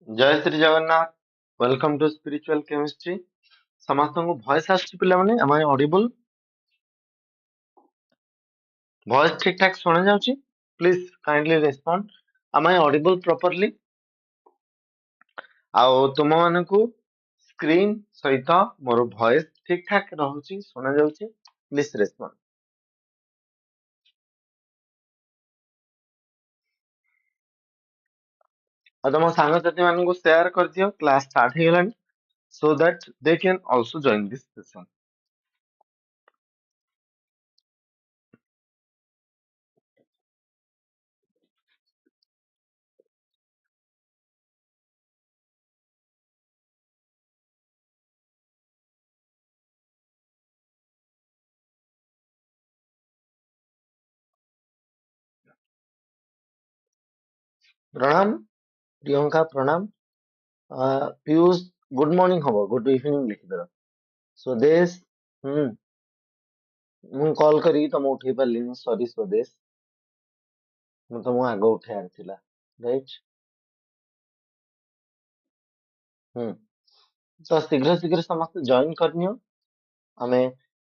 जय Shri Jagannath. Welcome to spiritual chemistry. समस्त को वॉइस आछि पिला माने am I audible? वॉइस ठीक ठाक सुना जाउची? Please kindly respond. am I audible properly? आओ तुम मानकु स्क्रीन सहित मोर वॉइस ठीक ठाक रहउची सुना जाउची? Please respond. आ तुम सांग साथी मानकु शेयर कर दियो क्लास स्टार्ट हे गेलानी so that they can also join this session. प्रणाम प्रियंका प्रणाम। पीयूष गुड मॉर्निंग हबो गुड इवनिंग लिखि दो। स्वदेश ମୁଁ କଲ୍ କରିକି ତମ ଉଠେଇ ପାରିଲିନି ସରି ସ୍ୱଦେଶ। ମୁଁ ତମକୁ ଆଗ ଉଠେଇବାର ଥିଲା ରାଇଟ୍। ହୁଁ ତ ଶୀଘ୍ର ଶୀଘ୍ର ସମସ୍ତେ ଜଏନ୍ କରିନିଅ। ଆମେ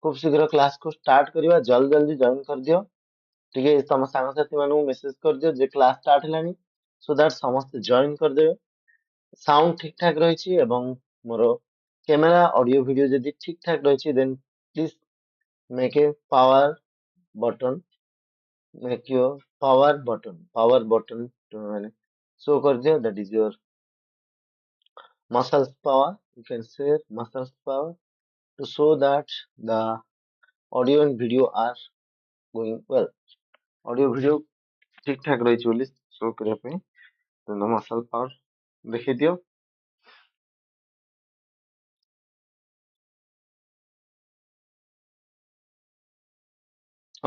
ଖୁବ ଶୀଘ୍ର କ୍ଲାସ କୁ ଷ୍ଟାର୍ଟ କରିବା। ଜଲ୍ଦି ଜଲ୍ଦି ଜଏନ୍ କରିଦିଅ। ଟିକେ ତମ ସାଙ୍ଗସାଥି ମାନଙ୍କୁ ମେସେଜ କରିଦିଅ ଯେ କ୍ଲାସ ଷ୍ଟାର୍ଟ ହେଲାଣି ସୋ ଦ୍ୟାଟ ସମସ୍ତେ ଜଏନ୍ କରିଦେବେ। ସାଉଣ୍ଡ ଠିକ ଠାକ ରହିଛି ଏବଂ ମୋର କ୍ୟାମେରା ଅଡିଓ ଭିଡିଓ ଯଦି ଠିକ ଠାକ ରହିଛି then please make a power button make your power button to ମାନେ show କରିଦିଅ that is your muscles power, you can say muscles power to show that the audio and video are going well. audio video ଠିକ ଠାକ ରହିଛି ବୋଲି show କରିବା ପାଇଁ ତ muscle power ଦେଖେଇ ଦିଅ।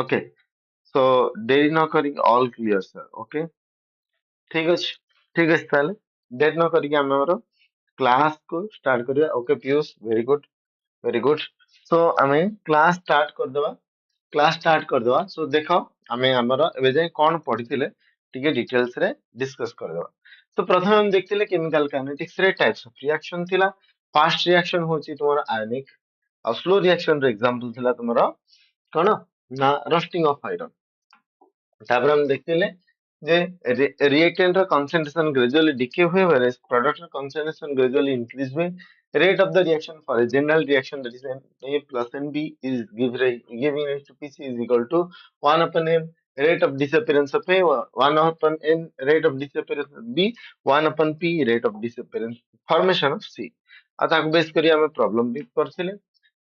okay so ଡେରି ନ କରିକି all clear sir okay ଠିକ ଅଛି ଠିକ ଅଛି ତାହେଲେ ଡେରି ନ କରିକି ଆମେ ଆମର କ୍ଲାସ କୁ ଷ୍ଟାର୍ଟ କରିବା। Okay Piyush very good very good. So ଆମେ class start करदवा। class start करदवा। So देखो ଆମେ ଆମର ଏବେ ଯାଏ କଣ ପଢିଥିଲେ ଟିକେ details ରେ discuss करदवा। So प्रथमे हम देखथिले chemical kinetics रे types of reaction थिला। fast reaction होची तुम्हारा ionic और slow reaction रे example थिला तुम्हारा कौन ना rusting of iron। तापर हम देखथिले जे reactant ର concentration gradually decay हुए whereas product ର concentration gradually increase हुए। rate of the reaction for a general reaction that is A plus NB is giving rise to PC is equal to 1 upon M rate of disappearance of A 1 upon N rate of disappearance of B 1 upon P rate of disappearance formation of C। आ ताको base करी हमें problem भी करथिले।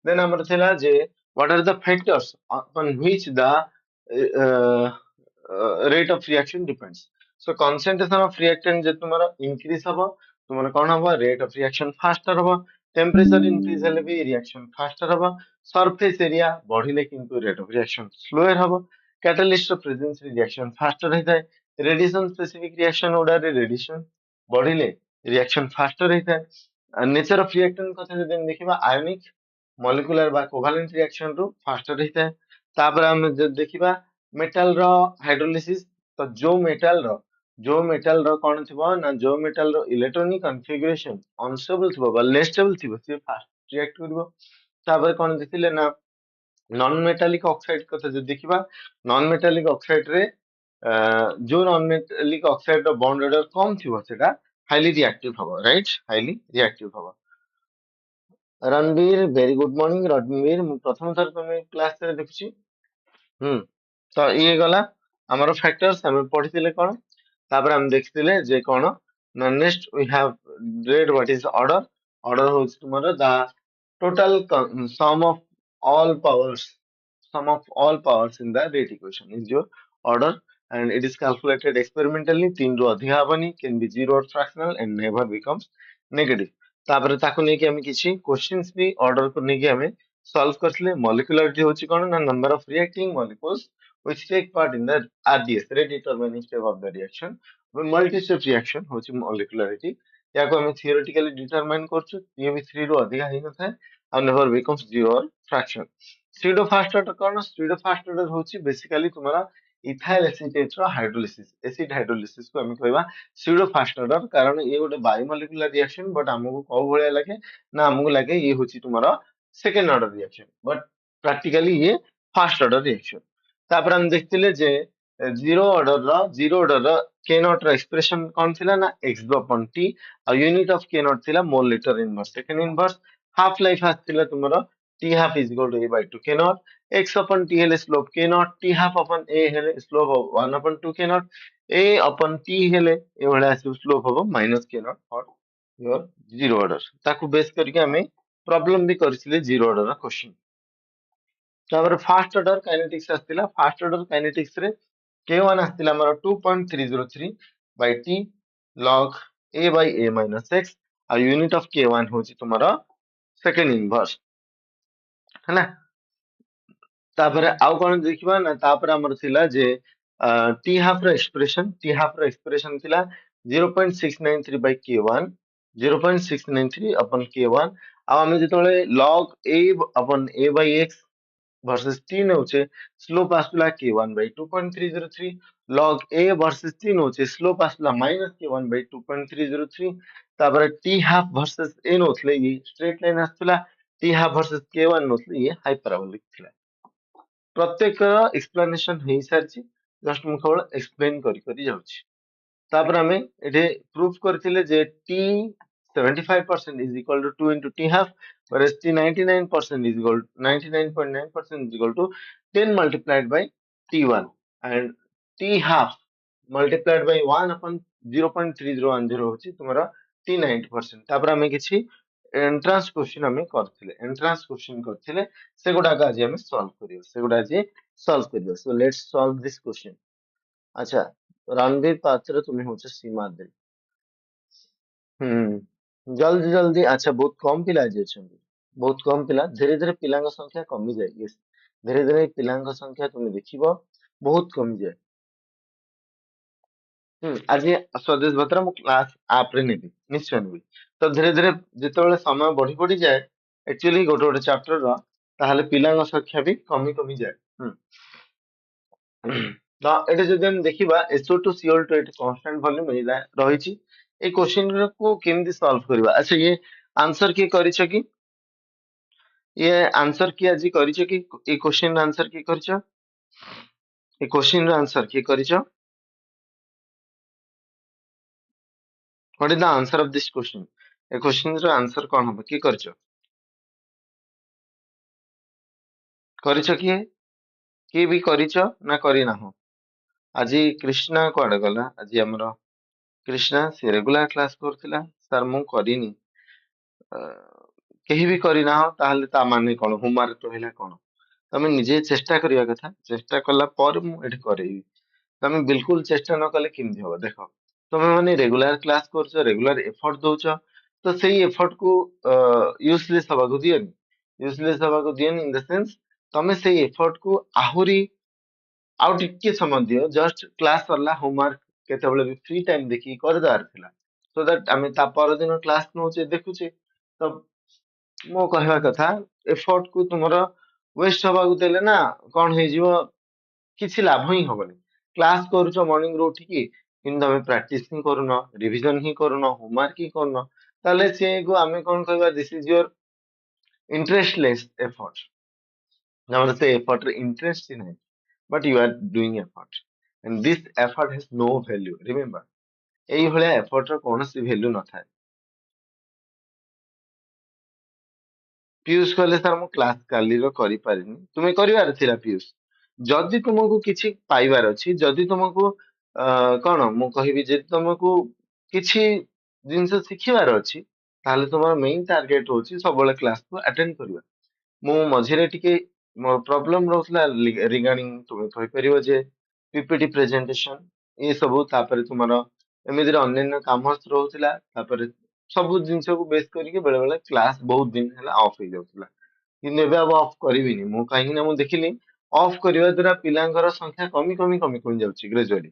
Then हमर थिला जे what are the factors upon which the rate of reaction depends। so concentration of reactant जे तुम्हारा increase हबो तुम्हारा कौन हबो rate of reaction faster हबो। temperature increase हेले भी reaction faster हबो। surface area बढ़िले किंतु rate of reaction slower हबो। catalyst of presence reaction faster रहता है। radiation specific reaction order radiation बढ़िले reaction faster रहता है। nature of reactant कथा जदि देखिबा ionic molecular बा covalent reaction रू faster रहता है। तापर हम जब देखिबा मेटल रो हाइड्रोलिसिस तो जो मेटल रो कौन थिबो ना जो मेटल रो इलेक्ट्रॉनिक कॉन्फ़िगरेशन अनस्टेबल थिबो बा लेस स्टेबल थिबो से फास्ट रिएक्ट करबो। तापर कौन देखिले ना नॉन मेटालिक ऑक्साइड कथा जो देखिबा नॉन मेटालिक ऑक्साइड रे जो नॉन मेटालिक ऑक्साइड रो बॉन्ड ऑर्डर कम थिबो सेटा हाईली रिएक्टिव हबो राइट हाईली रिएक्टिव हबो। Ranveer very good morning Ranveer मु प्रथम थर तुम क्लास रे देखछि। तो ये गला हमारा फैक्टर्स हमें पढ़िथिले कोन तापर हम देखथिले जे कोन ना next we have read what is order। order होछि तुम्हारा the total sum of all powers in the rate equation is your order and it is calculated experimentally 3 रो अधिक हबनी can be zero or fractional and never becomes negative। तापर ताको नै कि हम किछि questions भी ऑर्डर को नै कि हमें सॉल्व करथिले। मॉलिक्युलरिटी होछि कोन ना number of reacting molecules which take part in the RDS rate determining step of the reaction। multi-step reaction होछि molecularity याको हमें theoretically determine करछु ये भी 3 रो अधिक ही न थाए और never becomes zero or fraction। pseudo fast order cone pseudo fast order होछि बेसिकली तुम्हारा इथाइल एसीटेट रो हाइड्रोलिसिस एसिड हाइड्रोलिसिस को हम कहबा स्यूडो फास्ट ऑर्डर कारण ये गोटे बायोमोलिकुलर रिएक्शन बट हमको कौ भलिया लगे ना हमको लगे ये होची तुम्हारा second order reaction but practically ये फास्ट ऑर्डर रिएक्शन तापर हम देखतिले जे जीरो ऑर्डर रो के नॉट रो एक्सप्रेशन कौन थिला ना x अपॉन t और यूनिट ऑफ के नॉट थिला mole litre inverse second inverse half life आथिला तुम्हारा t half is equal to a by 2 K naught x upon t हेले slope k naught t half upon a हेले slope 1 upon 2 k naught a upon t हेले ए भले आसी slope हबो minus k naught for your zero order ताकू base करके हमें प्रॉब्लम भी करथिले जीरो ऑर्डर क्वेश्चन तापर फास्ट ऑर्डर काइनेटिक्स आस्तिला फास्ट ऑर्डर काइनेटिक्स रे k1 आस्तिला हमर 2.303 by t log a by a minus x और यूनिट ऑफ k1 होची तुम्हारा सेकंड इनवर्स है ना तापर आउ कोन देखिबा ना तापर हमर थिला जे टी हाफ रो एक्सप्रेशन थिला 0.693 by k1 0.693 upon k1 आ हम जेतोले log a upon a by x versus t नउचे स्लोप आसला k1 by 2.303 log a versus t नउचे स्लोप आसला minus k1 by 2.303 तापर t हाफ versus a नउतले ये स्ट्रेट लाइन आसला t हाफ versus k1 नउतले ये हाइपरबोलिक थिला प्रत्येक एक्सप्लेनेशन हे सारची जस्ट मु केवल एक्सप्लेन करी करी जाउची तापर हमें एठे प्रूफ करथिले जे t 75% is equal to 2 into t half whereas t 99% is equal 99.9% is equal to 10 multiplied by t1 and t half multiplied by 1 upon 0.3010 होची तुम्हारा t 90% तापर हमें किछि एंट्रांस क्वेश्चन हमें करथिले एंट्रांस क्वेश्चन करथिले सेगुडा का आज हमें सॉल्व करियो सेगुडा आज सॉल्व करियो so let's solve this question अच्छा रणवीर पात्र तुम्हें होचे सीमा दे जल्दी जल्दी अच्छा बहुत कम पिला जे छथि बहुत कम पिला धीरे धीरे पिलांग संख्या कमी जाय यस धीरे धीरे पिलांग संख्या तुम देखिबो बहुत कमी जाय आज स्वदेश भद्र मु क्लास आप रे नेबी निश्चय नेबी तो धीरे धीरे जेतेबेले समय बढ़ी बढ़ी जाए एक्चुअली गोटे गोटे चैप्टर रो ताहले पिलांग संख्या भी कमी कमी जाए तो एटे जदि हम देखिबा SO2 CO2 एटे कांस्टेंट वॉल्यूम मिला रहिछि ए क्वेश्चन को केमदी सॉल्व करबा अच्छा ये आंसर के करिछ कि ये आंसर की आज करिछ कि ए क्वेश्चन आंसर की करिछ ए क्वेश्चन आंसर की करिछ what is the answer of this question ए क्वेश्चन रो आंसर कोन हो की करिछ करिछ कि भी करिछ ना करि ना हो आज कृष्णा कोड गला आज हमरो कृष्णा से रेगुलर क्लास करथिला सर मु करिनी केही भी करि ना हो ताहले ता माने कोन होमवर्क रहिला कोन तमे निजे चेष्टा करिया कथा चेष्टा कला पर मु एठी करेबी तमे बिल्कुल चेष्टा न कले किमि हो देखो तमे माने रेगुलर क्लास करछो रेगुलर एफर्ट दोछो तो सेही एफर्ट को यूजलेस हवा को दियनी इन द सेंस तमे सेही एफर्ट को आहुरी आउ टिके समय दियो जस्ट क्लास सरला होमवर्क केतेबेले भी फ्री टाइम देखि कर दार थिला सो दैट आमे ता पर दिन क्लास नोचे देखुचे तो मो कहवा कथा एफर्ट को तुमरो वेस्ट हवा को देले ना कोन हे जीवो କିଛି ଲାଭ ହିଁ ହବନି କ୍ଲାସ କରୁଛ ମର୍ଣ୍ଣିଂ ରୁ ଉଠିକି କିନ୍ତୁ ତମେ ପ୍ରାକ୍ଟିସ ହିଁ କରୁନ ରିଭିଜନ ହିଁ କରୁନ ହୋମୱାର୍କ ହିଁ କରୁନ ତାହେଲେ ସେକୁ ଆମେ କଣ କହିବା this is your interestless effort ଆମର ସେ ଏଫର୍ଟ ରେ ଇଣ୍ଟରେଷ୍ଟ ହିଁ ନାହିଁ but you are doing effort and this effort has no value remember ଏଇ ଭଳିଆ ଏଫର୍ଟ ର କୌଣସି ଭ୍ୟାଲ୍ୟୁ ନଥାଏ ପିୟୁଷ କହିଲେ ସାର୍ ମୁଁ କ୍ଲାସ କାଲିର କରିପାରିନି ତୁମେ କରିବାର ଥିଲା ପିୟୁଷ ଯଦି ତୁମକୁ କିଛି ପାଇବାର ଅଛି ଯଦି ତୁମକୁ କଣ ମୁଁ କହିବି ଯଦି ତୁମକୁ କିଛି ଜିନିଷ ଶିଖିବାର ଅଛି ତାହେଲେ ତୁମର ମେଇନ ଟାର୍ଗେଟ ହଉଛି ସବୁବେଳେ କ୍ଲାସକୁ ଆଟେଣ୍ଡ କରିବା ମୁଁ ମଝିରେ ଟିକେ ମୋର ପ୍ରୋବ୍ଲେମ ରହୁଥିଲା ରିଗାର୍ଡିଂ ତୁମେ କହିପାରିବ ଯେ ପିପିଟି ପ୍ରେଜେଣ୍ଟେସନ ଏ ସବୁ ତାପରେ ତୁମର ଏମିତିରେ ଅନ୍ୟାନ୍ୟ କାମ ରହୁଥିଲା ତାପରେ ସବୁ ଜିନିଷକୁ ବେଶ କରିକି ବେଳେ ବେଳେ କ୍ଲାସ ବହୁତ ଦିନ ହେଲା ଅଫ୍ ହେଇଯାଉଥିଲା କିନ୍ତୁ ଏବେ ଆଉ ଅଫ୍ କରିବିନି ମୁଁ କାହିଁକି ନା ମୁଁ ଦେଖିଲି ଅଫ୍ କରିବା ଦ୍ଵାରା ପିଲାଙ୍କର ସଂଖ୍ୟା କମି ଯାଉଛି ଗ୍ରାଜୁଆଲି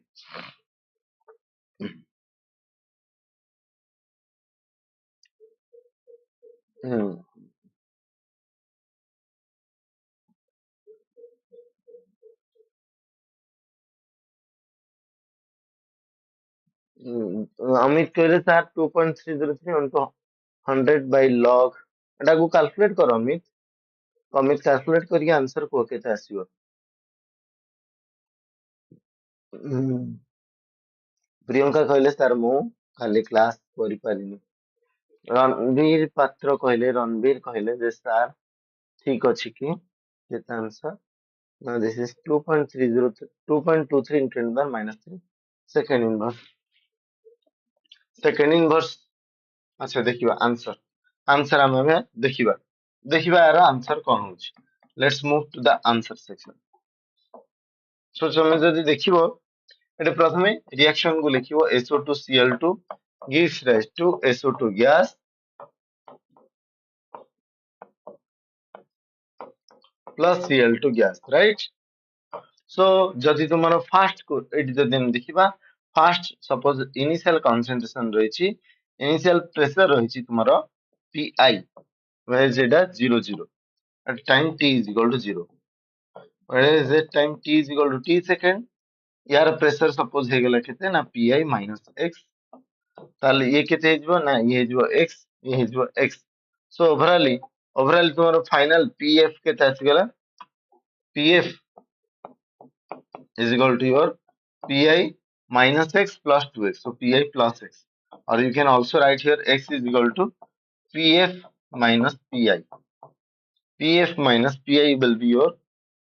ହୁଁ अमित कहले सर 2.303 into 100 by log एटा को कैलकुलेट करो अमित अमित कैलकुलेट करिए आंसर को केते आसीबो प्रियंका कहले सर मु खाली क्लास करि पारिनी रणवीर पात्र कहले रणवीर कहले जे सर ठीक अछि कि केते answer now this is 2.30 2.23 into 10 to the power minus 3 second inverse अच्छा देखिबा आंसर आंसर हम ଏବେ ଦେଖିବା ଦେଖିବା यार आंसर कोन होछि let's move to the answer section so तमे जदी देखिबो एटे प्रथमे रिएक्शन को लिखिबो SO2Cl2 gives rise to SO2 gas plus Cl2 gas right so जदी तुम्हारा फास्ट को एटी जदी हम देखिबा फास्ट सपोज इनिशियल कंसंट्रेशन रहिछि इनिशियल प्रेशर रहिछि तुम्हारा Pi where जेटा 0 at time t is equal to 0 whereas at time t is equal to t second यार प्रेशर सपोज हे गेला केते ना Pi minus x ताले ये केते हेजबो ना ये हेजबो x ये हेजबो x सो ओवरऑल तुम्हारा फाइनल pf केते आसी गेला pf is equal to your Pi minus x plus 2x so Pi plus x or you can also write here x is equal to pf minus Pi pf minus Pi will be your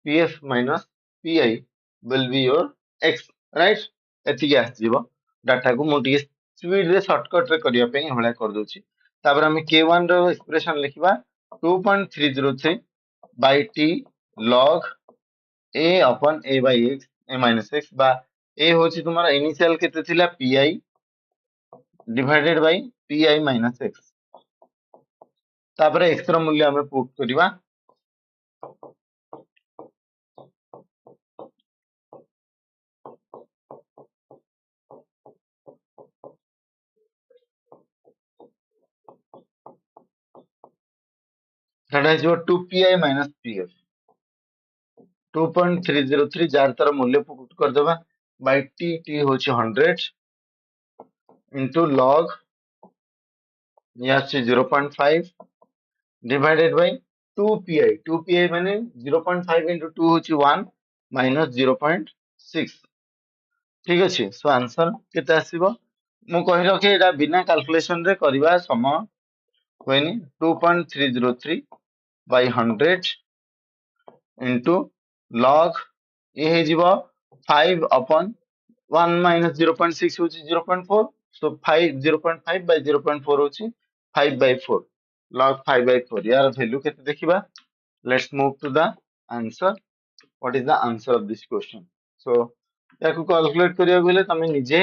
pf minus Pi will be your x right एतिके आसीबो data को मु टिके speed रे shortcut रे करिया पे हमरा कर दोछि तापर हम k1 रो एक्सप्रेशन लिखिबा 2.303 by t log a upon a by x a minus x बा a होछि तुम्हारा इनिशियल केते थिला Pi divided by Pi minus x तापर x रो मूल्य हम पुट करिबा that is your 2Pi minus Pf 2.303 jar तार मूल्य पुट कर देबा by t होछि 100 into log या से 0.5 divided by 2pi माने 0.5 into 2 होछि 1 minus 0.6 ठीक अछि सो आंसर केते आसीबो मु कहि रखे एटा बिना कैलकुलेशन रे करबा समय होइनी 2.303 by 100 into log ये हे जीवो 5 upon 1 minus 0.6 होछि 0.4 so 5 0.5 by 0.4 होछि 5 by 4 log 5 by 4 यार वैल्यू केते देखिबा let's move to the answer what is the answer of this question so याकू कैलकुलेट करिया गेले तमे निजे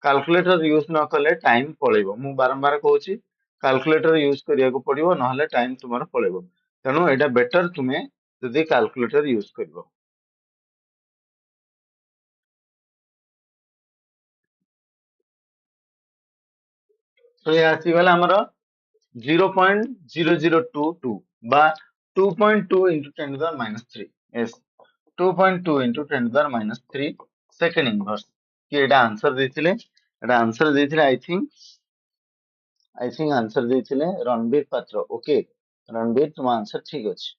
कैलकुलेटर यूज न कले टाइम पळेबो मु बारंबार कहूची कैलकुलेटर यूज करिया को पड़िबो नहले टाइम तुमर पळेबो तेनु एटा बेटर तुमे जदी कैलकुलेटर यूज करबो तो ये आसी गला हमरो 0.0022 बा 2.2 into 10 to the minus 3 yes 2.2 into 10 to the minus 3 second inverse कि एटा आंसर देथिले एटा आंसर देथिले आई थिंक आंसर देथिले रणबीर पात्र ओके रणबीर तुम आंसर ठीक अछि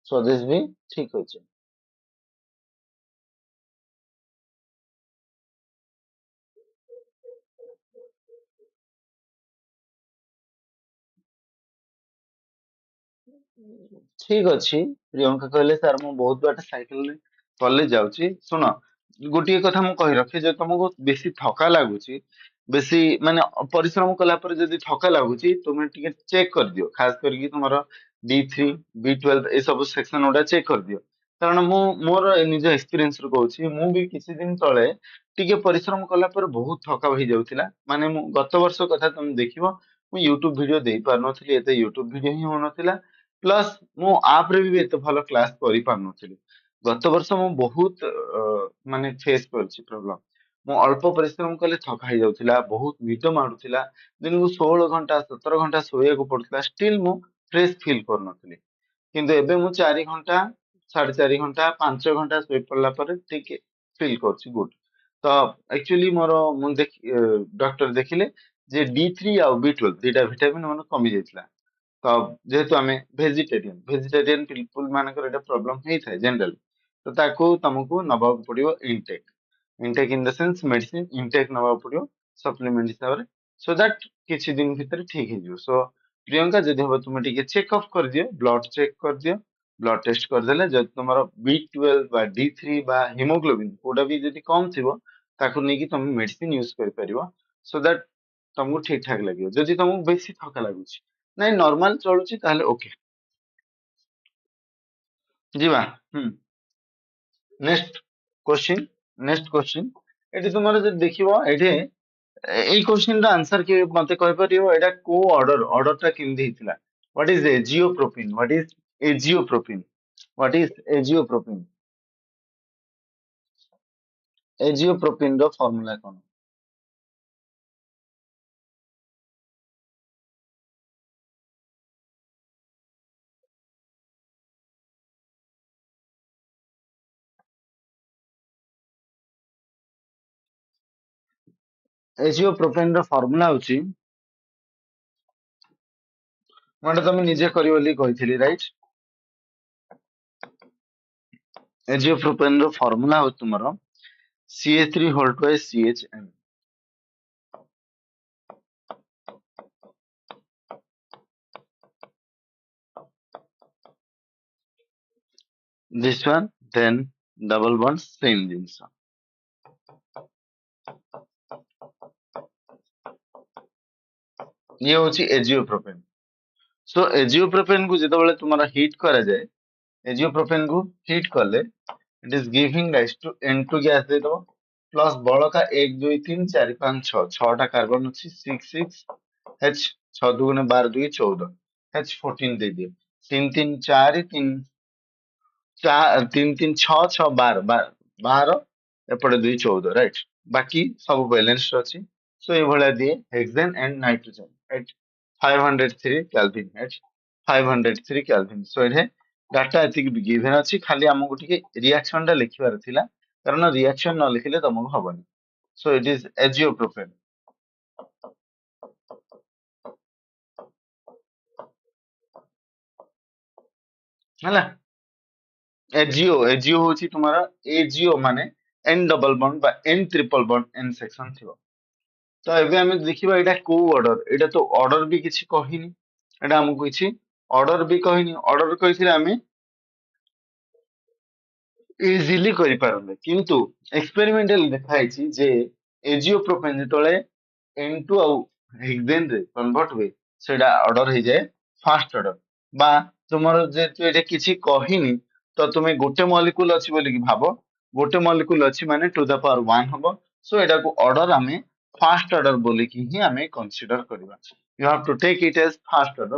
स्वदेश भी ठीक अछि ठीक अछि प्रियंका कहले सर मु बहुत बाटा साइकिल रे कॉलेज जाउची सुनो गोटिए कथा मु कहि रखे जे तुमको बेसी थका लागुची बेसी माने परिश्रम कला पर जदी थका लागुची तुमे टिके चेक कर दियो खास करके तुम्हारा D3 B12 ए सब सेक्शन ओडा चेक कर दियो कारण मु मोर निज एक्सपीरियंस रो कहूची मु भी किछि दिन तळे टिके परिश्रम कला पर बहुत थका होई जाउतिला माने मु गत वर्ष कथा तुम देखिबो मु YouTube वीडियो देई पार नथली एते YouTube वीडियो ही हो नथिला प्लस मु आप रे भी एते भलो क्लास करि पार नथिली गत वर्ष मु बहुत माने फेस करछि प्रॉब्लम मु अल्प परिश्रम कले थका ही जाउतिला बहुत निद माडुतिला दिन को 16 घंटा 17 घंटा सोये को पड़तला स्टिल मु फ्रेश फील कर नथिली किंतु एबे मु 4 घंटा 4.5 घंटा 5 घंटा सोई पड़ला पर ठीक फील करछि गुड तो एक्चुअली मोर मु डॉक्टर देखिले जे D3 आ B12 दुटा विटामिन मन कमी जाइतला। तो जेहेतु आमे वेजिटेरियन पीपल मानकर एटा प्रॉब्लम हेई थाए जनरल, तो ताको तुमको नबा पड़ियो intake intake in the sense medicine intake नबा पड़ियो सप्लीमेंट हिसाब रे, सो दैट किछि दिन भीतर ठीक हे जियो। सो प्रियंका जदि हबो तुम टिके चेकअप कर दियो, ब्लड चेक कर दियो, ब्लड टेस्ट कर देले जदि तुमरो B12 बा D3 बा हीमोग्लोबिन कोडा भी जदि कम थिबो ताको नेकी तुम मेडिसिन यूज कर परिबो, सो दैट तुमको ठीक ठाक लागियो। जदि तुमको बेसी थका लागुची ନାଇଁ ନର୍ମାଲ ଚଳୁଛି ତାହେଲେ ଓକେ ଯିବା। ନେକ୍ସଟ क्वेश्चन ନେକ୍ସଟ क्वेश्चन ଏଠି ତୁମର ଯଦି ଦେଖିବ ଏଠି ଏଇ क्वेश्चन ର आंसर କି ମତେ କହିପାରିବ ଏଟା କୋଉ ଅର୍ଡରଟା କେମିତି ହେଇଥିଲା। What is azoisopropane, what is azoisopropane, what is azoisopropane, azoisopropane ର ଫର୍ମୁଲା କଣ। एजियोप्रोपिन ର ଫର୍ମୁଲା ହଉଛି ମାନେ ତମେ ନିଜେ କରିବ ବୋଲି କହିଥିଲି ରାଇଟ୍। एजियोप्रोपिन ର ଫର୍ମୁଲା ହଉଛି ତୁମର CH3 whole twice CHN, this one then double bond same ଜିନିଷ। ये होची एजियोप्रोपेन। सो एजियोप्रोपेन को जेतेबेले तुम्हारा हीट करा जाए, एजियोप्रोपेन को हीट करले it is giving rise to N2 gas दे दो प्लस बड़का 1 2 3 4 5 6 6टा कार्बन अछि 6 6 H 6 दुगुने 12 2 14 H 14 दे दियो 3 3 4 3 4 3 3 6 6 12 12 एपटे 2 14 राइट। बाकी सब बैलेंस अछि। सो ये भला दिए hexane and nitrogen at 503 kelvin at 503 kelvin. So एठे डाटा एतिक गिवन अछि, खाली हमको टिके रिएक्शन टा लिखिबार थिला कारण रिएक्शन न लिखिले तुमको हबनी। सो इट इज एजियोप्रोपेन हला। एजियो एजियो होची तुम्हारा एजियो माने एन डबल बॉन्ड बा N triple bond N section थिबो। तो एबे हमें देखिबा एटा को ऑर्डर, एटा तो ऑर्डर भी किछि कहिनी, एटा हमको किछि ऑर्डर भी कहिनी। ऑर्डर कहिथिले हमें इजिली करि पारले, किंतु एक्सपेरिमेंटल देखाइछि जे एजियोप्रोपेन जेतले N2 ଆଉ हेक्सेन रे कन्वर्ट हुए सेटा ऑर्डर हो जाए फास्ट ऑर्डर बा तुमर जे एटा किछि कहिनी तो तुमे गोटे मॉलिक्यूल अछि बोली कि भाबो गोटे मॉलिक्यूल अछि माने टू द पावर 1 हबो। सो एटा को ऑर्डर हमें फास्ट ऑर्डर बोली कि ही हमें कंसीडर करबा। You have to take it as first order.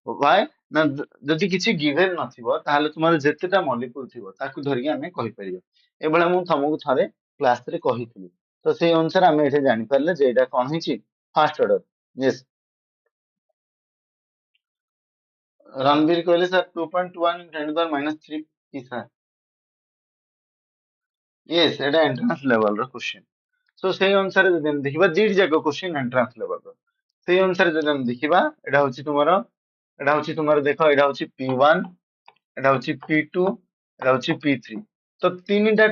Why ना जदि किछि गिवन नथिबो ताहाले तुमर जेतेटा मॉलिक्यूल थिबो ताकू धरिके हमें कहि परिबो। एबळे मु तुमको थारे क्लास रे कहिथिली, तो सेई अनुसार हमें एठे जानि पारले जे एटा कोन हिची फास्ट ऑर्डर। यस रणवीर कहले सर 2.1 10 to the minus 3 की सर। यस एटा एंट्रेंस लेवल रो क्वेश्चन। सो सेई अनुसार जदि हम देखिबा दीड जाको क्वेश्चन एंट्रेंस लेवल रो, सेई अनुसार जदि हम देखिबा एटा होची तुमरो, एटा होची तुमरो देखो एटा होची P1, एटा होची P2, एटा होची P3। तो तीनिटा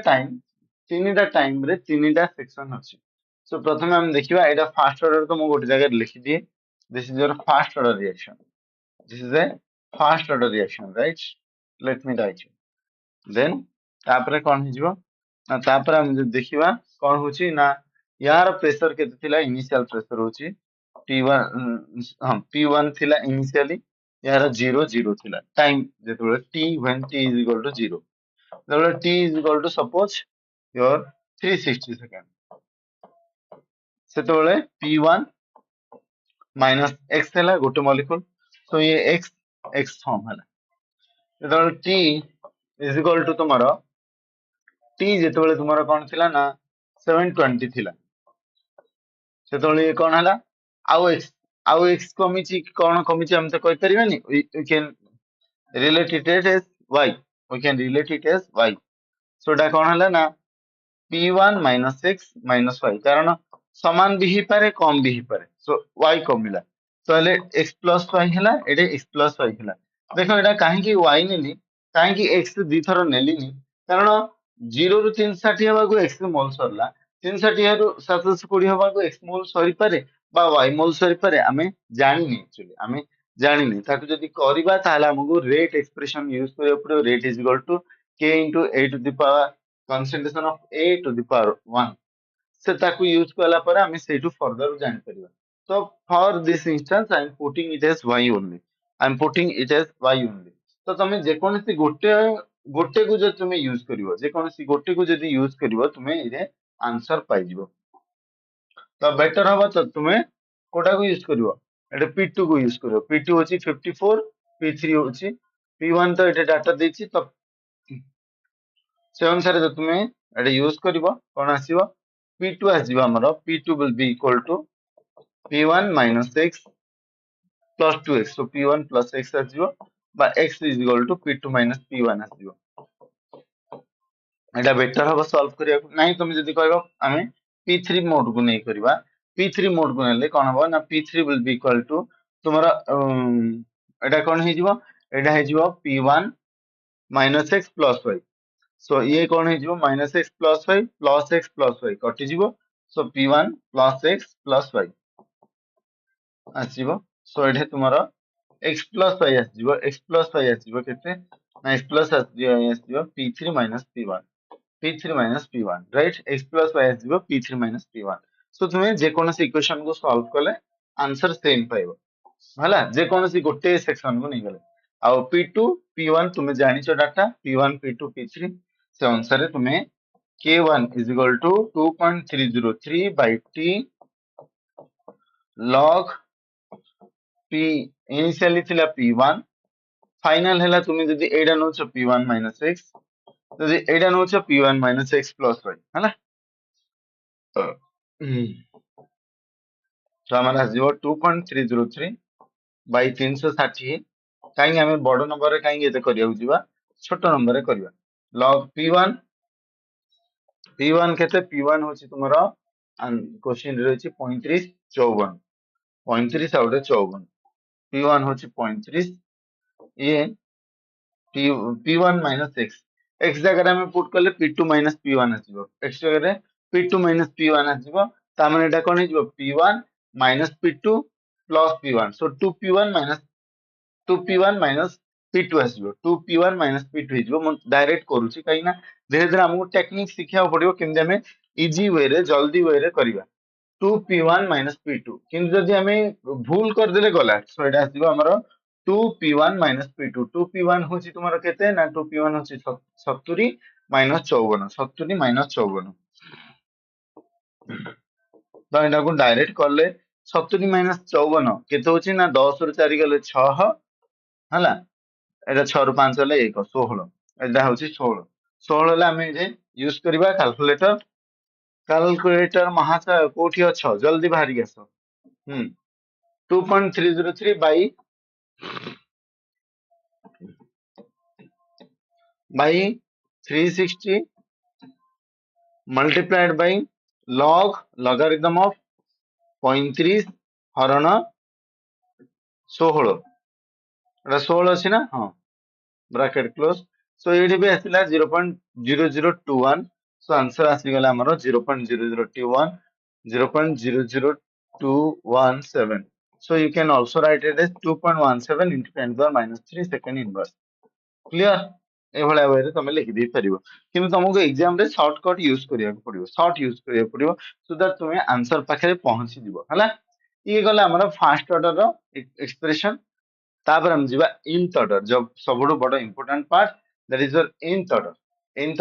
टाइम रे तीनिटा सेक्शन अछि। सो प्रथमे हम देखिबा एटा फास्ट ऑर्डर तो मु गोटे जगह लिखि दिए, this is your first order reaction, this is a first order reaction right. Let me write then तापरे कोन हिजबो ना तापरे हम जे देखिबा कोन होची ना यार प्रेशर केते थिला, इनिशियल प्रेशर होची P1 हां P1 थिला इनिशियली, यार 0 0 थिला टाइम जेतबेले t when t is equal to 0, जेतबेले t is equal to suppose your 360 second सेतबेले P1 माइनस x थिला गोटे मॉलिक्यूल। तो ये x x फॉर्म हला जेतबेले t is equal to तुम्हारा t जेतबेले तुम्हारा कोन थिला ना 720 थिला सेतबेले ये कोन हला आउ x कमिची कोन कमिची हम तो कहि परिबानी। We can relate it as y, we can relate it as y। So एटा कोन हला ना P1 minus x minus Y कारण समान भी ही पारे कम भी ही पारे सो y कमिला तो हेले x प्लस वाई हैला एडे x प्लस वाई हैला देखो एडा काहे की y नेली काहे की x दी थरो नेलिनी कारण 0 रु 360 हवा को x मोल सरला 360 रु 720 हवा को x मोल सरी पारे बा y मोल सरी पारे आमे जानि नै एक्चुअली आमे जानि नै ताकू जदी करबा ताहला हमगु रेट एक्सप्रेशन यूज करियो पड़ो rate is equal to k into a to the power concentration of a to the power 1 से ताकू यूज कला पर हमें सेटू फर्दर जान परिबा so for this instance I am putting it as y only I am putting it as y only तो तमे जे कोनसी गोटे गोटे को जब तुमे यूज करिवो जे कोनसी गोटे को जदी यूज करिवो तुमे इरे आंसर पाइ जिवो तो बेटर हबो तो तुमे कोटा को यूज करिवो एटे p2 को यूज करिवो p2 होची 54 p3 होची p1 तो एटे डाटा देछि तो से अनुसार जो तुमे एटे यूज करिवो कोन आसीबो p2 आसीबो हमरो p2 will be equal to p1 minus x plus 2x so p1 plus x आसीबो बा x is equal to p2 minus p1 आसीबो Etah better हबो सॉल्व करिया नाही तुमे जदी कहबो आमे p3 मोड को नै करबा p3 मोड को नेले कोन हबो ना p3 will be equal to तुम्हारा एटा कोन हे जिवो एटा हे जिवो p1 minus x plus y सो ये कौन है जो माइनस एक्स प्लस वाई कटि जीवो so p1 plus x plus y आसीबो सो एठे तुमारो x प्लस वाई आसीबो केते ना x प्लस आसीबो p3 minus p1 right x plus y आसीबो p3 माइनस p1 सो तुमे जे कोनसी इक्वेशन को सॉल्व करले आंसर सेम पाइबो हला जे कोनसी गोटे सेक्शन को नै गले आ p2 p1 तुमे जानि छ डाटा p1 p2 p3 से अनुसार तुम्हें k1 is equal to 2.303 by t log p initially थिला p1 फाइनल हैला तुम्हें जदी एडा नो छ p1 minus x जदी एडा नो छ p1 minus x plus y हैला तो हमारा जीरो 2.303 by 360 काई हमें बड़ नंबर रे काई एते करिया जिबा छोट नंबर रे करिया log p1 केते p1 होची तुमरो क्वेश्चन रे होची 35 54 35 आउटे 54 p1 होची 35 ये p1 minus x जगह में पुट करले p2 minus p1 आसीबो x जगह p2 minus p1 आसीबो ता माने एटा कोन हिजबो p1 minus p2 plus p1 so 2p1 minus p2 आसीबो 2p1 minus p2 हिजबो म डायरेक्ट करूची काईना धीरे धीरे हमको टेक्निक सिखिया पड़िबो केमदे हमें इजी वे रे जल्दी वे रे करिवा 2p1 minus p2 किंतु जदि हमें भूल कर देले गला सो एटा आसीबो हमरो 2p1 minus p2 2p1 होची तुम्हारा केते ना 2p1 होची 70 minus 54 70 minus 54 तो एटा को डायरेक्ट करले 70 minus 54 केते होची ना 10 रु 4 गले 6 हला एटा 6 रु 5 गले 1 16 एटा होची 16 16 ला हमें जे यूज करबा कैलकुलेटर महाशय कोठी अछ जल्दी बाहरी गसो 2.303 by 360 multiplied by logarithm of 35 हरण 16 एटा 16 अछि ना हां ब्रैकेट क्लोज सो एडी भी आसिला 0.0021 सो आंसर आसी गला हमरो 0.0021 0.00217 so you can also write it as 2.17 into 10 to the minus 3 second inverse clear ए भले वे रे तमे लिखि दे परिबो किंतु तुमको एग्जाम रे शॉर्टकट यूज करिया पड़िबो शॉर्ट यूज करिया पड़िबो सो दैट तुमे आंसर पाखे पहुंची दिबो हला ये गला हमर फर्स्ट ऑर्डर रो एक्सप्रेशन तापर हम जीवा nth ऑर्डर जब सबुठो बड़ important part that is your nth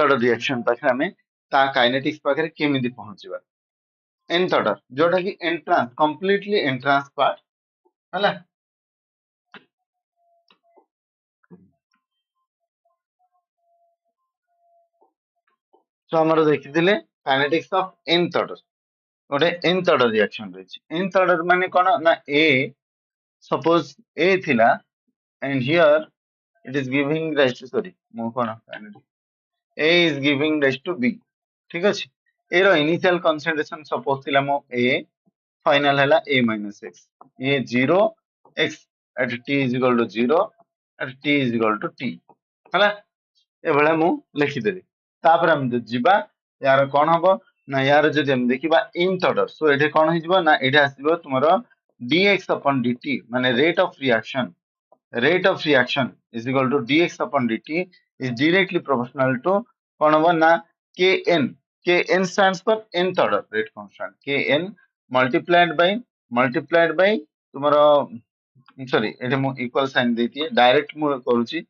order reaction पाखे हमें ता काइनेटिक्स पाखे केमिति पहुंचीबा nth ऑर्डर जोटा कि एंट्रांस कंप्लीटली एंट्रांस पार्ट हला तो हमर देखिथिले काइनेटिक्स ऑफ nth ऑर्डर गोटे nth ऑर्डर रिएक्शन रही nth ऑर्डर माने कोन ना a सपोज a थिला and here it is giving rise to sorry मो कोन a is giving rise to b ठीक अछि एरो इनिशियल कंसंट्रेशन सपोज थिला मो ए फाइनल हैला a minus x ये 0 x at t is equal to 0 at t is equal to t हैला ए भले मु लिखि देली तापर हम जिबा यार कोन हबो ना यार जदि हम देखिबा nth ऑर्डर सो एठे कोन हिजबो ना एठे आसीबो तुमरो dx upon dt माने rate of reaction is equal to dx upon dt is directly proportional to कोन हबो ना kn kn stands for nth order rate constant kn multiplied by तुम्हारा सॉरी एटे मु equal sign देती है direct मु करूची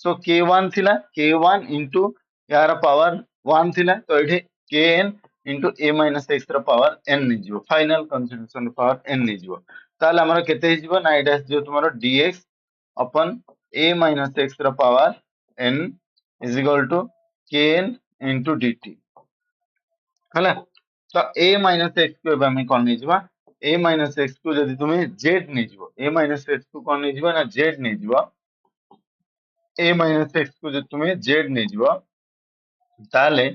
सो k1 थिला k1 into यार पावर 1 थिला तो एटे kn into a minus x ର पावर n नै जिवो फाइनल कंसंट्रेशन पावर n नै जिवो ताले हमर केते हिजबो ना एटा जो तुम्हारा dx upon a minus x ର power n is equal to kn into dt ହେଲା तो a minus x को हम कोन नै जिवा a minus x को जदि तुमे z नै जिवो a minus x को कोन नै जिवो ना z नै जिवो a minus x को जदि तुमे z नै जिवो ताले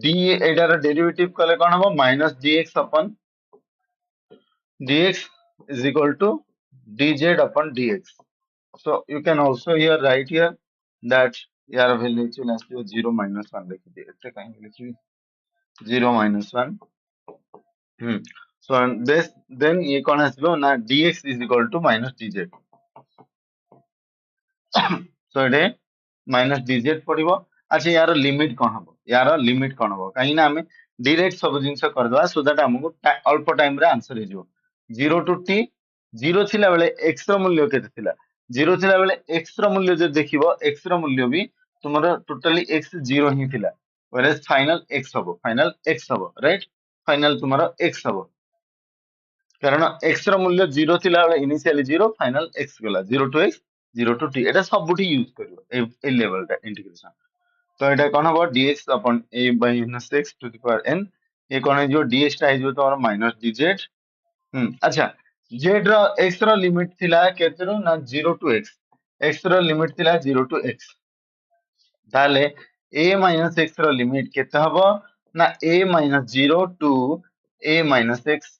d एटार डेरिवेटिव कले कोन हबो minus dx upon dx is equal to dz upon dx so you can also here write here that यार वैल्यू चला 0 minus 1 लिखि दे एते कहीं लिखि 0 minus 1 so and this then ये कौन आसलो ना dx is equal to minus dz so Ete minus dz पड़िबो अच्छा यार लिमिट कौन हबो यार लिमिट कौन हबो काहे ना हमें डायरेक्ट सब जिंस कर दवा सो दैट हमको अल्प टाइम रे आंसर हे जो 0 टू t 0 थिला बेले x रो मूल्य केते थिला 0 थिला बेले x रो मूल्य जे देखिबो x रो मूल्य भी तुम्हारा टोटली x 0 ही थिला whereas फाइनल x हबो राइट फाइनल तुम्हारा x हबो कारण x ର मूल्य 0 थिला बेले इनिशियली 0 फाइनल x गला 0 to x 0 to t Etah सबुठी use करियो ए लेवल टा इंटीग्रेशन तो एटा कोन हबो dx upon a minus x to the power n ये कोन है जो dx टा है जो तोर माइनस dz अच्छा z रो x रो लिमिट थिला केते रो ना 0 टू x रो लिमिट थिला 0 टू x ताले a minus x रो लिमिट केते हबो ना a minus 0 to a minus x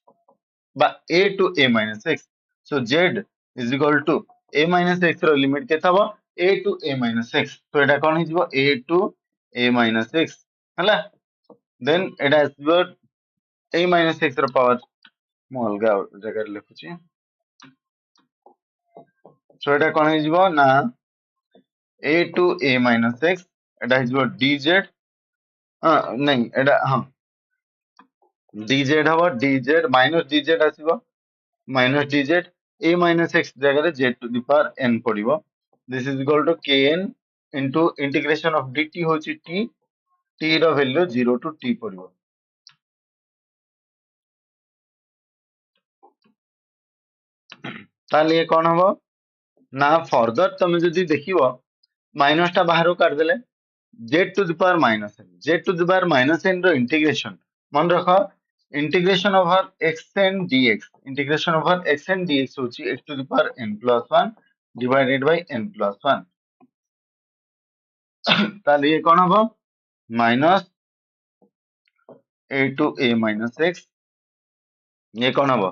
by a to a minus x so z is equal to a minus x रो लिमिट केते हबो a to a minus x तो एटा कोन हि जिवो a to a minus x हला then एटा आसबो a minus x रो पावर मु अलगा जगह लिखुची सो एटा कोन हि जिवो ना a to a minus x एटा हि जिवो dz नहीं एटा हां dz हबो dz minus dz आसीबो minus dz a minus x जगह रे z to the power n पड़िबो this is equal to kn into integration of dt होची t रो वैल्यू 0 to t पड़िबो ताले ये कोन हबो ना फर्दर तमे जदी देखिबो माइनस टा बाहर काट देले z to the power minus n z to the power minus n रो इंटीग्रेशन मन रखो integration over x n dx integration over x n dx होची x to the power n plus 1 divided by n plus 1 ताले ये कोन हबो minus a to a minus x ये कोन हबो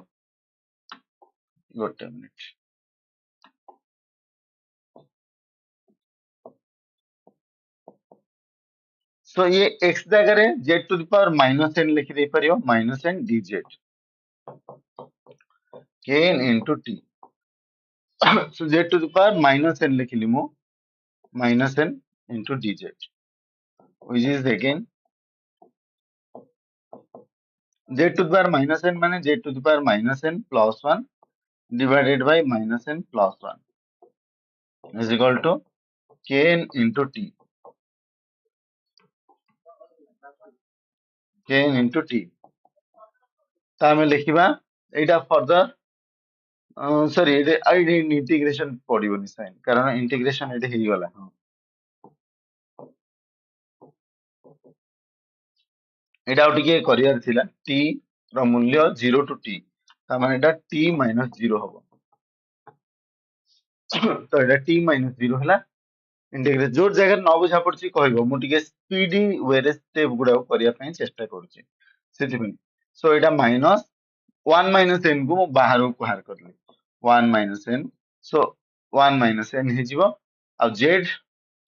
गोटे मिनिट सो ये x जगह रे z to the power minus n लिखि दे परियो minus n dz kn into t so z to the power minus n लिखिली मु minus n into dz which is again z to the power minus n माने z to the power minus n plus 1 divided by minus n plus 1 is equal to kn into t kn into t Tame लिखिबा Etah further sorry Ete eyed integration पड़िबोनी sign कारण integration एटे हेई गला एटा टिके career थिला t रो मूल्य 0 to t ता माने एटा t minus 0 हबो तो एटा t minus 0 हला इंटीग्रेट जो जगह न बुझा पड़छि कहबो मु टिके स्पीडी वे रे स्टेप गुडा करिया पई चेष्टा करूछि सेति पई सो एटा माइनस 1 माइनस n को मु बाहर को बाहर करली 1 माइनस n सो 1 माइनस n हे जीवो आ z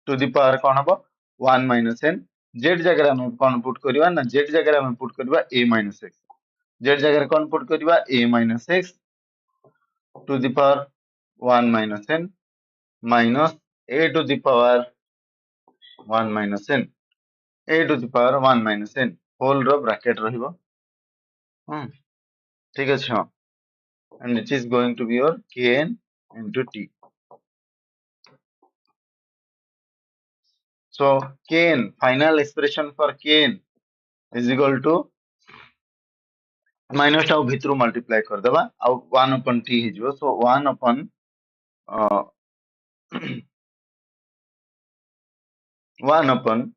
टू द पावर कोन हबो 1 माइनस n z जगह हम कोन पुट करबा ना z जगह हम पुट करबा a माइनस x z जगह कोन पुट करबा a minus x to the power 1 minus n minus a to the power 1 minus n a to the power 1 minus n whole रो bracket रहिबो ठीक अछि हां and it is going to be your kn into t so kn final expression for kn is equal to minus टाउ भितरु multiply कर देबा आ 1 upon t हे जिवो so 1 upon 1 upon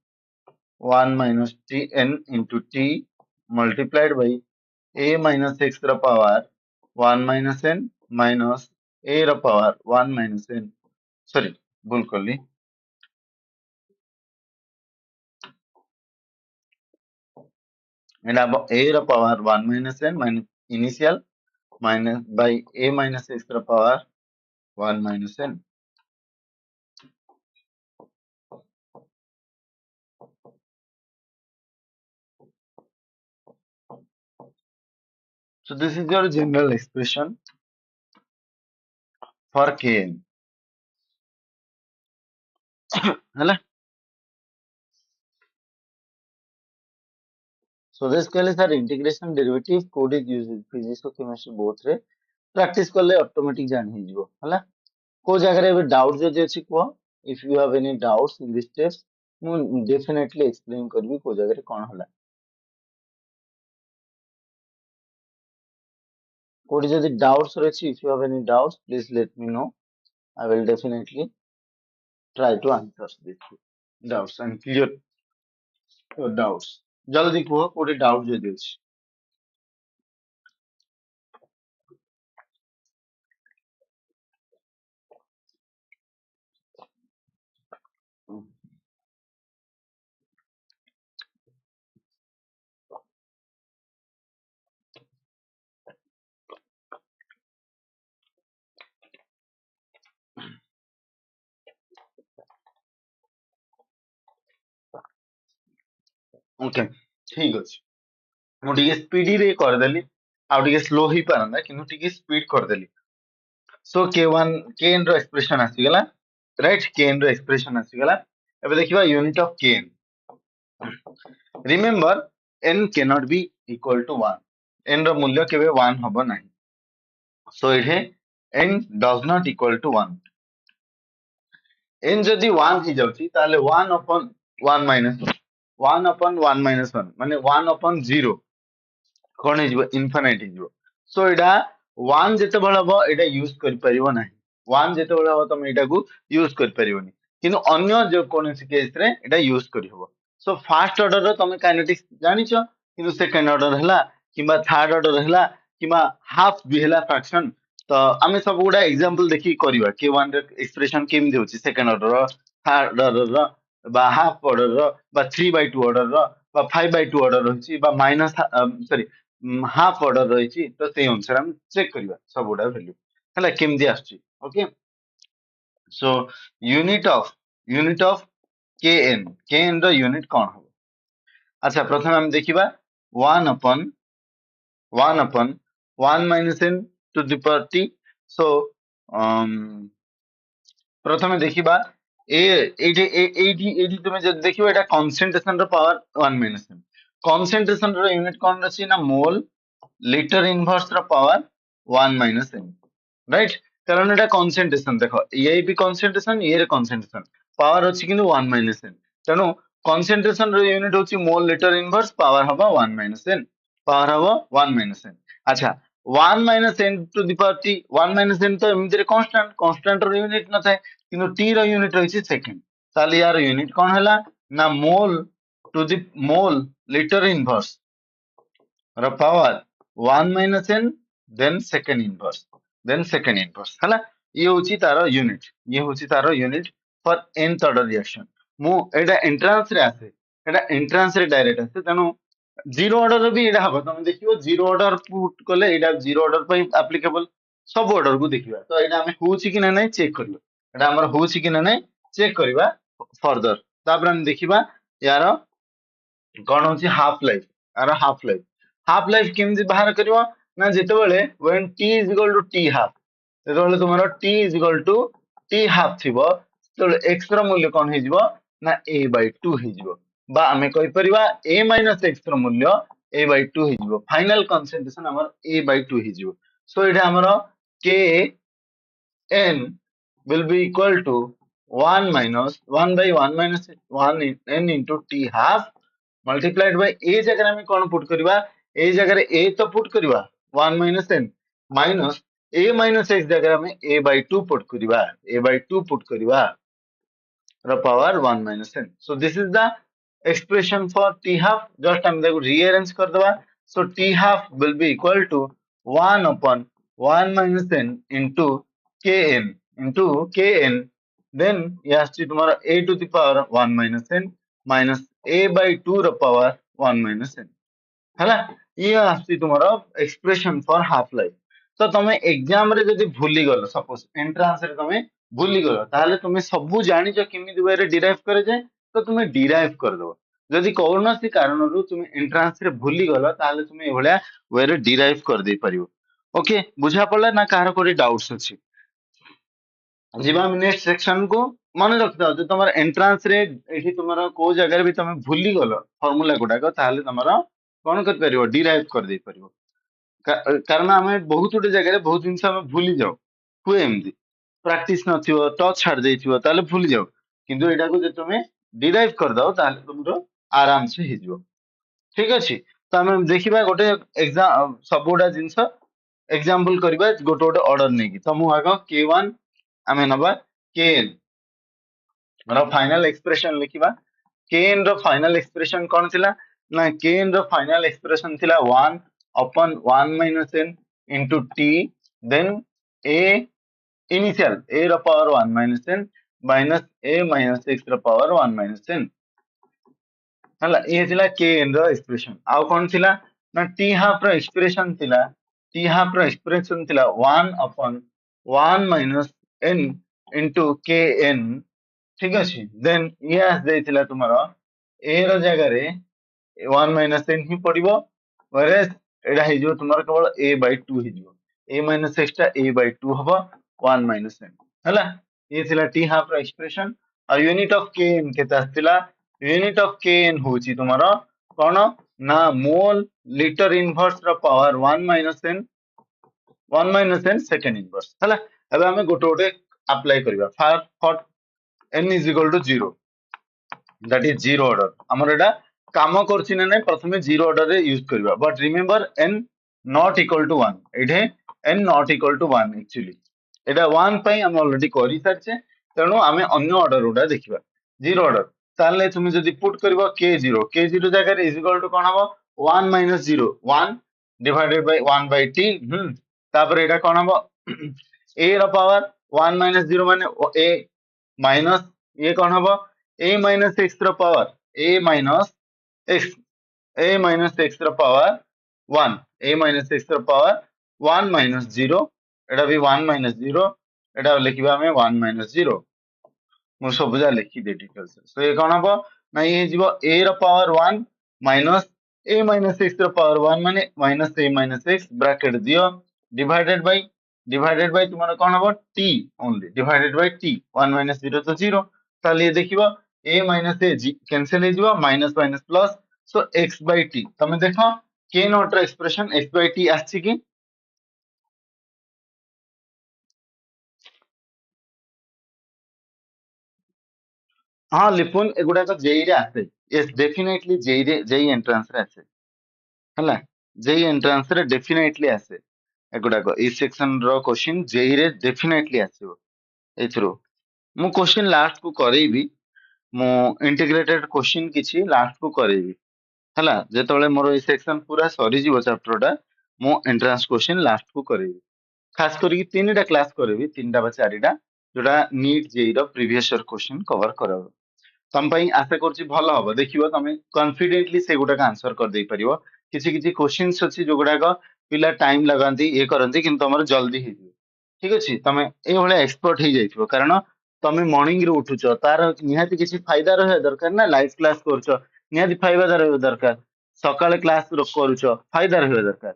1 minus t n into t multiplied by a minus x ର power 1 minus n minus a ର power 1 minus n sorry भूल करली and अब a ର power 1 minus n minus initial minus by a minus x ର power 1 minus n so this is your general expression for kn ହେଲା so this कहले sir integration derivative code is used physics और chemistry both रे practice करले automatic जान ही जीवो ହେଲା को जगह रे डाउट जदि अछि को if you have any doubts in this steps मु definitely explain करबी को जगह रे कोन होला कोडी जदि doubts रछि if you have any doubts please let me know I will definitely try to answer this doubts and clear your doubts जल्दी कुह कोडी डाउट जदि अछि ओके ठीक अछि मु टिके स्पीडी रे कर देली आ टिके स्लो ही पारंदा किनु टिके स्पीड कर देली सो k1 kn रो एक्सप्रेशन आसी गेला राइट kn रो एक्सप्रेशन आसी गेला एबे देखिबा unit of kn remember n cannot be equal to 1 n रो मूल्य केबे 1 हबो नाही सो एठे n does not equal to 1 n जदि 1 ही जाउची ताले 1 upon 1 minus 1 upon 1 minus 1 माने 1 upon 0 कोन हे जिवो इनफिनिट हे जिवो सो एडा 1 जेते बळ हबो एडा यूज करि परिबो नाही 1 जेते बळ हबो तमे एडा को यूज करि परिबोनी किनु अन्य जो कोनसी केस रे एडा यूज करि हबो सो फर्स्ट ऑर्डर रो तमे काइनेटिक्स जानिचो किनु सेकंड ऑर्डर हला किबा थर्ड ऑर्डर हला किबा हाफ भी हला फ्रैक्शन तो आमे सब गुडा एग्जांपल देखि करिवा k1 रे एक्सप्रेशन केम देउची सेकंड ऑर्डर रो थर्ड ऑर्डर रो बा हाफ ऑर्डर रो बा 3/2 ऑर्डर रो बा 5/2 ऑर्डर रहची बा माइनस सॉरी हाफ ऑर्डर रही तो से अनुसार हम चेक करबा सब गुडा वैल्यू हला केमदी आछी okay so unit of kn रो यूनिट कोन हो अच्छा प्रथम हम देखिबा 1 upon 1 minus n to the power t so प्रथमे देखिबा ए एठी तुमे जब देखिबा एटा कंसंट्रेशन रो पावर 1 minus n कंसंट्रेशन रो यूनिट कोन रछि ना मोल लिटर इनवर्स रो पावर 1 minus n राइट कारण एटा कंसंट्रेशन देखो ये भी कंसंट्रेशन ये रे कंसंट्रेशन पावर अछि किंतु 1 minus n तनो कंसंट्रेशन रो यूनिट होछि मोल लिटर इनवर्स पावर हबा 1 minus n पावर हबा 1 minus n अच्छा 1 minus n to the power t 1 minus n तो एमिति रे कांस्टेंट रो यूनिट न थाए किंतु t रो यूनिट रहिछि सेकंड ताले यार यूनिट कोन हला ना mole to the mole litre inverse रो power 1 minus n then second inverse हला ये होची तारो unit for nth order reaction मु एटा एंट्रांस रे आसे एटा एंट्रांस रे डायरेक्ट आसे तेनु जीरो ऑर्डर भी एटा हबो तुम देखियो जीरो ऑर्डर पुट कले एटा जीरो ऑर्डर पई एप्लीकेबल सब ऑर्डर को देखिबा तो एटा हमें होउची कि ना नै चेक करियो एटा हमर होउची कि ना नै चेक करिबा फर्दर तापर हम देखिबा यार कौन होची हाफ लाइफ आर हाफ लाइफ केमती बाहर करियो ना जेतेबेले when t is equal to t half जेतेबेले तुमरो t is equal to t half थिबो तो x ର मूल्य कौन हे जिवो ना a by 2 हे जिवो बा हमें कहि परिबा a minus x ର मूल्य a by 2 हे जिवो फाइनल कंसंट्रेशन हमर a by 2 हे जिवो सो एटा हमरो k n will be equal to 1 minus 1 by 1 minus 1 n into t half multiplied by a जगह में कौन पुट करिवा a जगह a तो put करिवा 1 minus n minus a minus x जगह में a by 2 पुट करिवा a by 2 पुट करिवा the power 1 minus n so this is the expression for t half just हम देखो rearrange कर दवा so t half will be equal to 1 upon 1 minus n into kn then yes तुम्हारा a to the power 1 minus n minus a by 2 the power 1 minus n ହେଲା ये आसी तुम्हारा expression for half life तो तुम exam रे जदी भूली गलो सपोज एंट्रांस रे तुम भूली गलो ताहले तुम सब जानिचो किमिति वे रे डिराइव करे जाय तो तुम डिराइव कर दो जदी कौनसी कारण रु तुम एंट्रांस रे भूली गलो ताहले तुम ए भलिया वे रे डिराइव कर दे परियो ओके बुझा पड़ला ना कार कोरी डाउट्स अछि जीवा नेक्स्ट सेक्शन को मन रखता जो तुम्हारा एंट्रांस रे एठी तुम्हारा को जगह भी तुम भूली गलो फार्मूला गुडा को ताहले तुम्हारा कौन कर परियो डिराइव कर दे परियो कारण आमे बहुत गुटे जगह रे बहुत जिंस आमे भूली जाऊ हुए एमदी प्रैक्टिस नथियो टच छाड़ देथियो ताले भूली जाऊ किंतु एटा को जे तुमे डिराइव कर दो ताले तुमरो आराम से हे जिवो ठीक अछि तो आमे देखिबा गोटे एग्जाम सब गुडा जिंस एग्जांपल करबा गोटे गोटे ऑर्डर नै की तो मु आगो k1 आमे नबा kn रो फाइनल एक्सप्रेशन लिखिबा kn रो फाइनल एक्सप्रेशन कोन थिला ना kn रो फाइनल एक्सप्रेशन थिला 1 upon 1 minus n into t then a initial a रो power 1 minus n minus a minus x रो पावर 1 minus n हला ये थिला kn रो एक्सप्रेशन आ कोन थिला ना t हाफ रो एक्सप्रेशन थिला t हाफ रो एक्सप्रेशन थिला 1 upon 1 minus n into kn ठीक अछि देन ये आस देथिला तुमारो a रो जगह रे 1 minus n ही पड़िबो whereas एडा हे जो तुमारो केवल a by 2 हे जो a minus x टा a by 2 हबो 1 minus n हला ये थिला t हाफ रो एक्सप्रेशन और यूनिट ऑफ kn केता थिला यूनिट ऑफ kn होची तुमारो कोन ना मोल लीटर इनवर्स रो power 1 minus n second inverse हला अब हमें गोटे गोटे अप्लाई करबा for n is equal to 0 that is zero order हमर एटा काम करछि ना नै प्रथमे जीरो ऑर्डर रे यूज करबा but remember n not equal to 1 एठे n not equal to 1 actually एटा 1 पई हम ऑलरेडी करि सारछे तेनु हमें अन्य ऑर्डर उडा देखिबा जीरो ऑर्डर ताले तुम जदी पुट करबो k0 जगह रे इज इक्वल टू कोन हबो 1 minus 0 1 divided by 1 by t तापर एटा कोन हबो a रो पावर 1 minus 0 माने a माइनस ये कौन हबो a minus x रो पावर a minus x रो पावर 1 a minus x रो पावर 1 minus 0 एटा भी 1 minus 0 एटा लिखिबा हमें 1 minus 0 मु सब जा लिखि दे डिटेल्स सो ये कौन हबो ना ये जीवो a रो power 1 minus a minus x रो पावर 1 माने minus a minus x bracket दियो डिवाइडेड बाय तुम्हारा कौन हबो t only divided by t 1 minus 0 तो 0 ताले ये देखिबो a minus a कैंसिल हे जिवो minus minus plus so x by t तमे देखो k नॉट रो एक्सप्रेशन x by t आछि कि हां लिपुन एगुडा तो जेई रे आसे यस डेफिनेटली जेई एंट्रेंस रे आसे हला जेई एंट्रेंस रे डेफिनेटली आसे एगुडा को ई सेक्शन रो क्वेश्चन जेई रे डेफिनेटली आसीबो एथरो मु क्वेश्चन लास्ट को करेबी मु इंटीग्रेटेड क्वेश्चन किछि लास्ट को करेबी हला जेतोले मोर ई सेक्शन पूरा सरी जीवो चैप्टर टा मु एंट्रेंस क्वेश्चन लास्ट को करेबी खास करी तीनटा क्लास करेबी तीनटा बा चारिटा जोटा नीट जेई रो प्रीवियस ईयर क्वेश्चन कवर करब तम पई आशा करछि भलो हबो देखिबो तमे कॉन्फिडेंटली से गुडा आंसर कर दे परिबो किछि किछि क्वेश्चंस अछि जो गुडा को पिला टाइम लगांती ये करंती किंतु हमर जल्दी हे ठीक अछि तमे ए भले एक्सपर्ट हे जाइथिबो कारण तमे मॉर्निंग रे उठुचो तार निहाती किछि फायदा रहे दरकार ना लाइव क्लास करछो निहाती फायदा रहे दरकार सकाळे क्लास करूचो फायदा रहे दरकार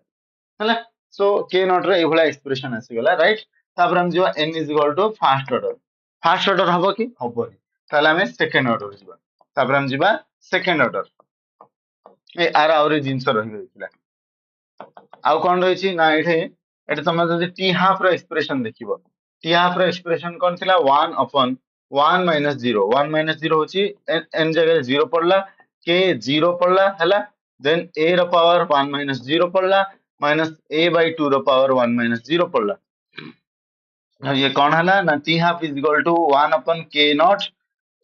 ହେଲା सो के नॉट रे ए भले एक्सप्रेशन आसी गला राइट तापर हम जो n is equal to first order हबो कि हबोनी ताले हमें सेकंड ऑर्डर जिबा तापर हम जिबा सेकंड ऑर्डर ए आर आउरी जिंस रहि गइला आउ कोन रहिछि ना एठे एठे तमे जदि टी हाफ रो एक्सप्रेशन देखिबो टी हाफ रो एक्सप्रेशन कोन थिला 1 अपन 1 माइनस 0 1 माइनस 0 होछि n जगह 0 पड़ला के 0 पड़ला हला देन a रो पावर 1 माइनस 0 पड़ला माइनस a बाय 2 रो पावर 1 माइनस 0 पड़ला अब ये कौन हला ना T half is equal to 1 अपन k नॉट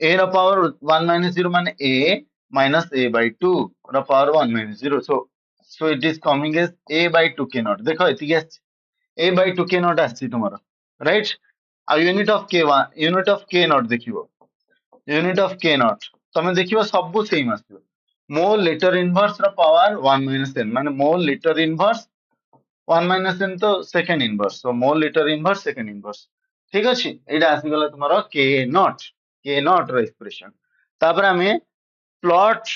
a रो पावर 1 माइनस 0 माने a माइनस a by 2 रो power 1 minus 0 so it is coming as a by 2 k naught देखो एति गेस a by 2 k नॉट आछि तुमरो राइट आ यूनिट ऑफ k नॉट देखिबो यूनिट ऑफ k नॉट तमे देखिबो सब सेम आछिबो मोल लीटर इनवर्स रो पावर 1 माइनस n माने mole litre inverse 1 minus n तो second inverse so mole litre inverse second inverse ठीक अछि एटा आसी गला तुमरो के नॉट रो एक्सप्रेशन तापर हमें प्लॉट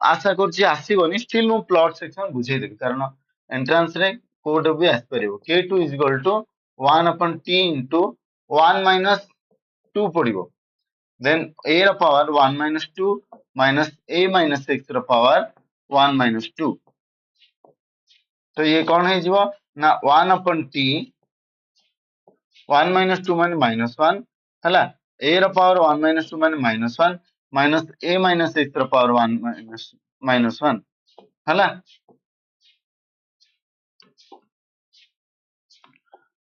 आशा करछि आसीबोनी स्टिल मु प्लॉट सेक्शन बुझे देबी कारण एंट्रेंस रे कोड भी आसी परिबो k2 is equal to 1 upon t into 1 minus 2 पडिबो देन a रो power 1 minus 2 minus a minus 6 रो पावर 1 माइनस 2 तो ये कौन है जीवो ना 1 अपन t 1 माइनस 2 माने माइनस 1 हला a रो पावर 1 माइनस 2 माने माइनस 1 माइनस a माइनस 6 रो पावर 1 माइनस 1 हला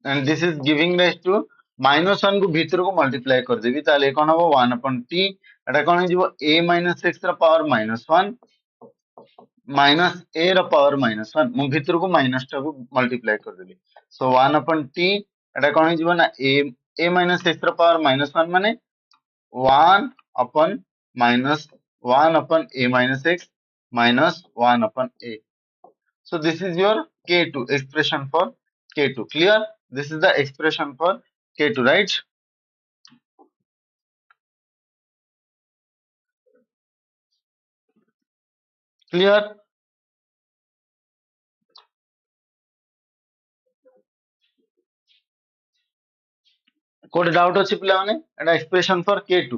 and this is giving rise to minus 1 को भीतर को मल्टीप्लाई कर देबी ताले कोन हबो 1 अपन t एटा कोन जीवो a माइनस 6 रो पावर माइनस 1 माइनस a रो पावर माइनस 1 मु भीतर को माइनस टा को मल्टीप्लाई कर देली सो 1 अपन t एटा कोन जीवो ना a माइनस 6 रो पावर माइनस 1 माने 1 upon minus 1 upon a minus 6 minus 1 upon a. So this is your k2 expression for k2. Clear? This is the expression for k2, right? Clear? Code doubt अछि पिला माने एटा expression for k2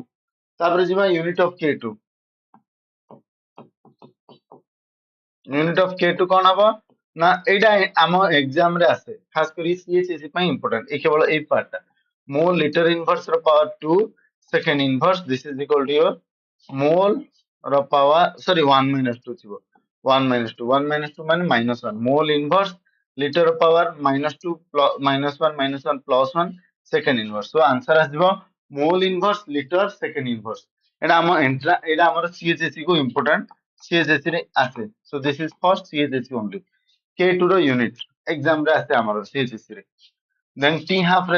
तापर जिमा unit of k2 कोन हबो ना एटा आम exam रे आसे खास करी सीएचएसई पई इंपोर्टेंट ए केवल ए पार्ट मोल लीटर इनवर्स रो power 2 second inverse this is equal to your mole रो पावर सॉरी 1 minus 2 थिबो 1 minus 2 माने minus 1 मोल इनवर्स लीटर रो power -2 minus 1 plus 1 second inverse so answer आसीबो mole inverse litre second inverse एटा हम एटा हमर CHSE को इंपोर्टेंट CHSE रे आसे so this is for CHSE only k2 रो यूनिट एग्जाम रे आसे हमर CHSE रे देन t हाफ रो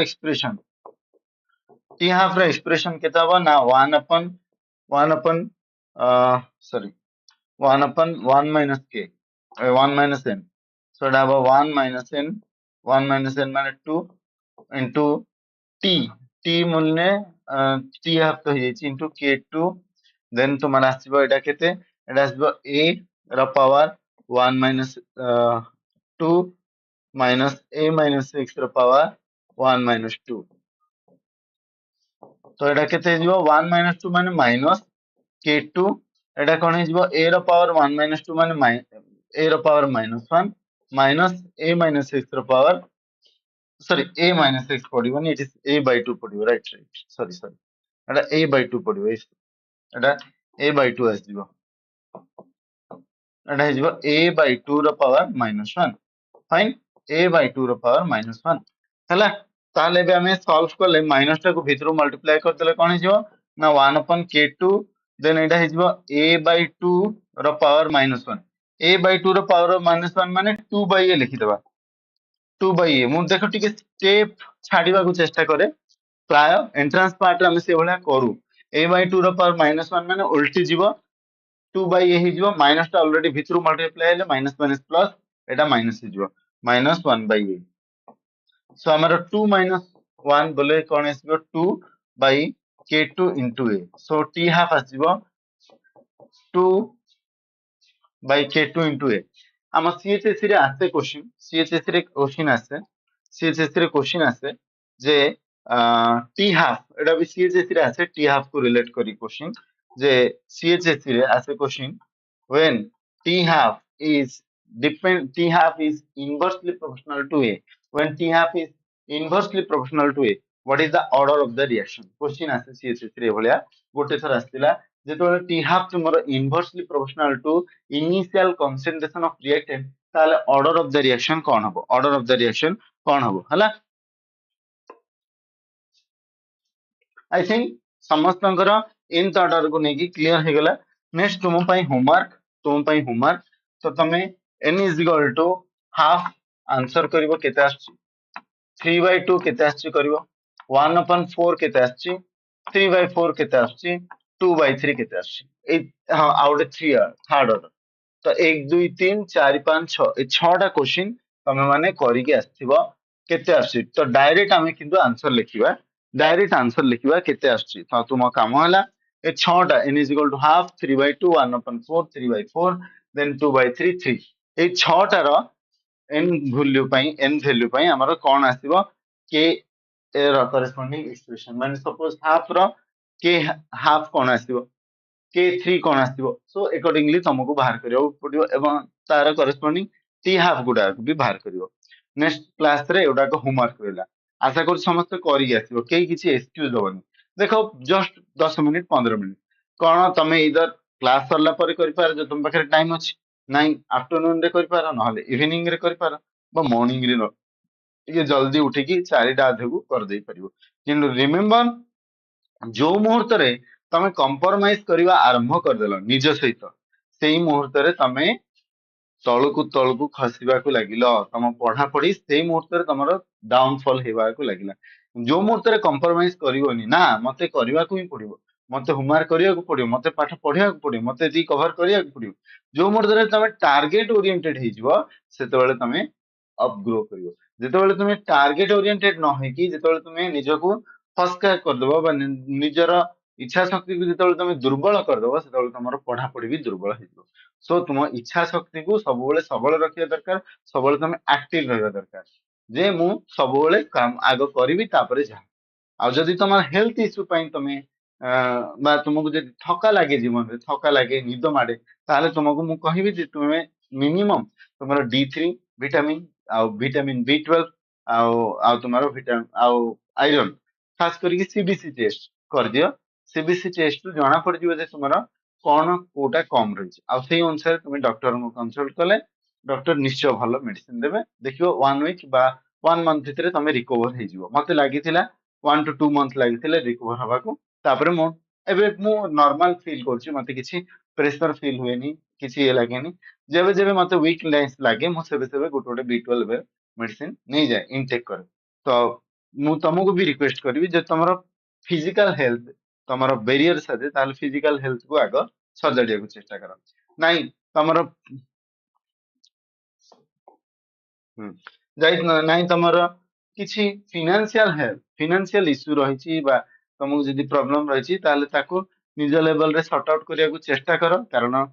एक्सप्रेशन केता हो ना 1 upon sorry 1 upon 1 minus k 1 minus n so it have 1 minus n माने 2 into t मूल्य t हाफ तो हे into k2 देन तुम्हारा आसीबो एटा केते एटा आसीबो a रो power 1 minus 2 minus a minus 6 रो पावर 1 minus 2 तो एटा केते जिवो 1 minus 2 माने माइनस k2 एटा कोन हे जिवो a रो पावर 1 minus 2 माने a रो पावर -1 minus a minus 6 रो पावर सॉरी a minus 6 पडिबो नि इट इज a by 2 पडिबो राइट सॉरी एटा a by 2 पडिबो एटा a by 2 आस जिवो एटा हे जिवो a by 2 रो पावर -1 फाइन a by 2 रो पावर -1 हला ताले बे हमें सॉल्व करले माइनस टा को भीतर मल्टीप्लाई कर देले कोन हे जिवो ना 1 upon k2 देन एटा हे जिवो a by 2 रो पावर -1 a by 2 रो पावर -1 माने 2 by a लिखि देबा 2 by a मु देखो टिके स्टेप छाडिबा को चेष्टा करे प्राय एंट्रांस पार्ट रे हम से भलिया करू a/2 रो पावर -1 माने उल्टी जीवो 2/a ही जीवो माइनस टा ऑलरेडी भितरु मल्टीप्लाई हेले माइनस माइनस प्लस एटा माइनस ही जीवो -1/a सो हमर 2 - 1 बोले कोन आसीबो 2/k2 into a so t half आसीबो 2/k2 into a हम CHSE रे आसे क्वेश्चन CHSE रे क्वेश्चन आसे CHSE रे क्वेश्चन आसे जे टी हाफ एटा भी CHSE रे आसे टी हाफ को रिलेट करी क्वेश्चन जे CHSE रे आसे question when t half is t half is inversely proportional to a when t half is inversely proportional to a what is the order of the reaction question आसे CHSE रे भलिया गोटे थर आस्तिला जेतोले t half तुमरो inversely proportional to initial concentration of reactant ताले order of the reaction कोन हबो order of the reaction कोन हबो हला I think समस्तंकर in order को नेकी क्लियर हे गला नेक्स्ट तुम होमवर्क तो तमे n is equal to half answer करिवो केते आछि 3/2 केते आछि करिवो 1/4 केते आछि 3/4 केते आछि 2/3 केते आछि ए हां आउट 3 थर्ड ऑर्डर तो 1 2 3 4 5 6 ए 6टा क्वेश्चन तमे माने करिके आछिबो केते आछि तो डायरेक्ट आमे किंतु आंसर लिखिबा केते आछि तो तुम काम हला ए 6टा n is equal to half 3/2 1/4 3/4 then 2/3 3 ए 6टा रो n वैल्यू पई हमर कोन आसीबो k रो करेस्पोंडिंग एक्सप्रेशन माने सपोज हाफ रो k हाफ कोन आसीबो k3 कोन आसीबो सो अकॉर्डिंगली तुमको बाहर करियो पडियो एवं तार करेस्पोंडिंग t हाफ गुडा भी बाहर करियो नेक्स्ट क्लास रे एडा को होमवर्क रहला आशा कर समस्त करी आसीबो केही किछि एक्सक्यूज होबनी देखो जस्ट 10 मिनिट 15 मिनिट कोन तमे इधर क्लास सरला पर करि पार जो तुम पाखरे टाइम अछि नाइन आफ्टरनून रे करि पार नहले इवनिंग रे करि पार बा मॉर्निंग रे ये जल्दी उठी की 4टा आधे को कर देई परिबो किंतु रिमेंबर जो मुहूर्त रे तमे कंप्रोमाइज करबा आरंभ कर देलो निज सहित सेही मुहूर्त रे तमे तळकु खसिबाकू लागिलो तम पढ़ा पढ़ी सेही मुहूर्त रे तमरो डाउनफॉल हेबाकू लागिला जो मुहूर्त रे कंप्रोमाइज करिवोनी ना मते करबाकू ही पड़िबो मते होमवर्क करियाकू पड़िबो मते पाठ पढ़ियाकू पड़िबो मते दी कवर करियाकू पड़िबो जो मुहूर्त रे तमे टारगेट ओरिएंटेड हेजिवो सेतेबेले तमे अप ग्रो करिवो जेतेबेले तमे टारगेट ओरिएंटेड न होई कि जेतेबेले तमे निजको फस्का कर देबो बा निजर इच्छा शक्ति को जेतेबेले तमे दुर्बल कर देबो सेतेबेले तमरो पढ़ा पढ़ी भी दुर्बल हेजिवो सो तुम इच्छा शक्ति को सबुबले सबल रखिया दरकार सबुबले तमे एक्टिव रहबा दरकार जे मु सबुबले काम आगो करिवि तापरे जा आ जदि तमर हेल्थ इश्यू पई तमे बा तुमको जदि थका लागे जीवन रे थका लागे निद माडे ताले तुमको मु कहिबि जे तुमे मिनिमम तुमर D3 विटामिन आ विटामिन B12 आ तुमरो विटामिन आ आयरन खास करके सीबीसी टेस्ट कर दियो सीबीसी टेस्ट जना पड़ जिवो जे तुमरो कौन कोटा कम रही आ से अनुसार तुम डॉक्टर को कंसल्ट कले डॉक्टर निश्चय भलो मेडिसिन देबे देखियो 1 वीक बा 1 मंथ भितरे तमे रिकवर हे जिवो मते लागिथिला 1 to 2 मंथ लागिथिला रिकवर हबा को तापरे मो एबे मु नॉर्मल फील करछि मते किछि प्रेशर फील हुएनी किछि ए लागेनी जेबे जेबे मते वीकनेस लागे मु सेबे सेबे गोटे गोटे B12 मेडिसिन नै जाय इनटेक करे तो मु तमको भी रिक्वेस्ट करबी जे तमरो फिजिकल हेल्थ तमरो बैरियर साथे ताल फिजिकल हेल्थ को आगो सजाड़िया चेष्टा कर नाई तमरो जाई नाई तमरो किछि फिनांशियल इश्यू रहिछि बा तुमको जदि प्रॉब्लम रहिछि ताले ताको निज लेवल रे सॉर्ट आउट करिया चेष्टा करो कारण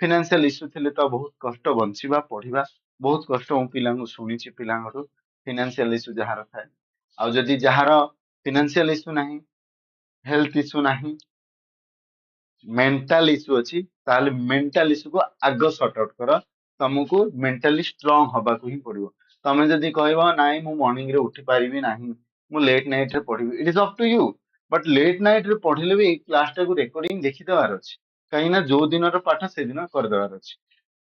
फिनांशियल इश्यू थिले तो बहुत कष्ट बंचिबा पढ़िबा बहुत कष्ट मु पिला को सुनिछि पिलांगरु फिनांशियल इश्यू जहार थाए आ जदि जहार फिनांशियल इश्यू नाही हेल्थ इश्यू नाही मेंटल इश्यू अछि ताले मेंटल इश्यू को आगो सॉर्ट आउट करो तुमको मेंटली स्ट्रांग हबा को ही पड़िबो तमे जदी कहबो नाइ मु मॉर्निंग रे उठी पारिबी नाही मु लेट नाइट रे पढ़िबी it is up to you but late night रे पढ़िले भी क्लास टा को रिकॉर्डिंग देखि देबार अछि कहीं ना जो दिन रो पाठ से दिन कर देबार अछि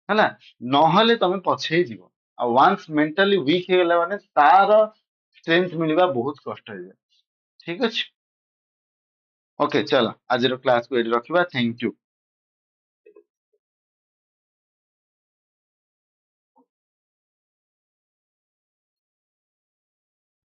हला नहले तमे पछे जीवो आ वंस मेंटली वीक हे गेला माने तार स्ट्रेंथ मिलबा बहुत कष्ट है ठीक अछि ओके चलो आज रो क्लास को एडी रखिबा थैंक यू